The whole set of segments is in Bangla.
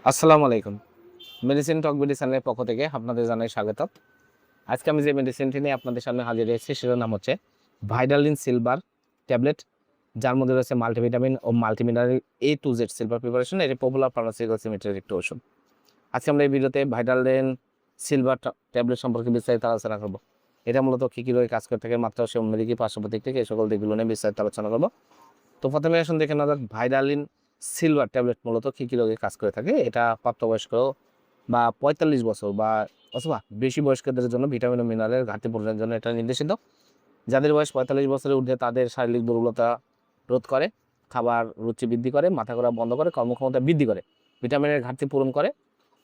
আসসালামু আলাইকুম। মেডিসিন টক বিডি চ্যানেলের পক্ষ থেকে আপনাদের জানাই স্বাগত। আজকে আমি যে মেডিসিনটি নিয়ে আপনাদের সামনে হাজির হয়েছি সেটার নাম হচ্ছে ভাইটালিন সিলভার ট্যাবলেট, যার মধ্যে রয়েছে মাল্টিভিটামিন ও multimineral A to Z silver preparation. এটি পপুলার ফার্মাসিউটিক্যালস লিমিটেডের একটি ওষুধ। আজকে আমরা এই ভিডিওতে ভাইটালিন সিলভার ট্যাবলেট সম্পর্কে বিস্তারিত আলোচনা করব। এটা মূলত কী কী রোগে কাজ করে থাকে, মাত্রা, সেবনবিধি কি, পার্শ্ব প্রতিক্রিয়া কি, এই সকল দিকগুলো নিয়ে বিস্তারিত আলোচনা করব। তো প্রথমে আসুন দেখে নেওয়া যাক ভাইটালিন সিলভার ট্যাবলেট মূলত কী কী রোগে কাজ করে থাকে। এটা প্রাপ্তবয়স্ক বা ৪৫ বছর বা অথবা বেশি বয়স্কদের জন্য ভিটামিন ও মিনারেলের ঘাটতি পূরণের জন্য এটা নির্দেশিত। যাদের বয়স ৪৫ বছরের ঊর্ধ্বে তাদের শারীরিক দুর্বলতা রোধ করে, খাবার রুচি বৃদ্ধি করে, মাথা ঘোরা বন্ধ করে, কর্মক্ষমতা বৃদ্ধি করে, ভিটামিনের ঘাটতি পূরণ করে,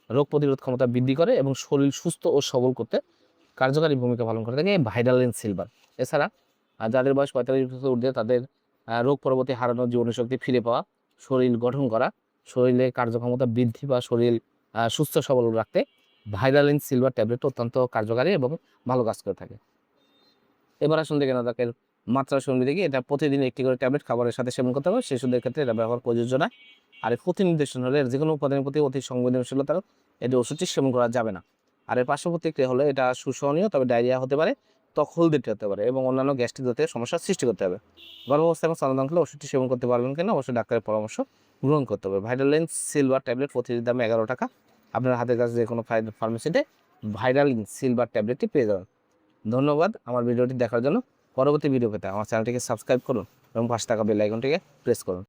রোগ প্রতিরোধ ক্ষমতা বৃদ্ধি করে এবং শরীর সুস্থ ও সবল করতে কার্যকারী ভূমিকা পালন করে থাকে এই ভাইটালিন সিলভার। এছাড়া যাদের বয়স ৪৫ বছর ঊর্ধ্বে তাদের রোগ পরবর্তী হারানো জীবনীশক্তি ফিরে পাওয়া, শরীর গঠন করা, শরীরের কার্যক্ষমতা বৃদ্ধি বা শরীর সুস্থ সবল রাখতে ভাইটালিন সিলভার ট্যাবলেট অত্যন্ত কার্যকারী এবং ভালো কাজ করে থাকে। এবার আসুন দেখে নেওয়া যাক এর মাত্রা সেবনবিধি কি। এটা প্রতিদিন একটি করে ট্যাবলেট খাবারের সাথে সেবন করতে হবে। শিশুদের ক্ষেত্রে এটা ব্যবহার প্রযোজ্য নয়। আর এর প্রতি নির্দেশনা হলে এর যেকোনো উপাদানের প্রতি অতি সংবেদনশীলতার এটি ওষুধটি সেবন করা যাবে না। আর এর পার্শ্ব প্রতিক্রিয়া হলে এটা সুসহনীয়, তবে ডায়রিয়া হতে পারে, ত্বক হলদেটে হতে পারে এবং অন্যান্য গ্যাস্ট্রিক জাতীয় সমস্যার সৃষ্টি করতে হবে। গর্ভাবস্থা এবং স্তন্যদানকালে ওষুধটি সেবন করতে পারবেন কিনা অবশ্যই ডাক্তারের পরামর্শ গ্রহণ করতে হবে। ভাইটালিন সিলভার ট্যাবলেট প্রতিটির দাম 11 টাকা। আপনার হাতের কাছে যে কোনো ফার্মেসিতে ভাইটালিন সিলভার ট্যাবলেটটি পেয়ে যাবেন। ধন্যবাদ আমার ভিডিওটি দেখার জন্য। পরবর্তী ভিডিও পেতে আমার চ্যানেলটিকে সাবস্ক্রাইব করুন এবং পাশে থাকা বেল আইকনটিকে প্রেস করুন।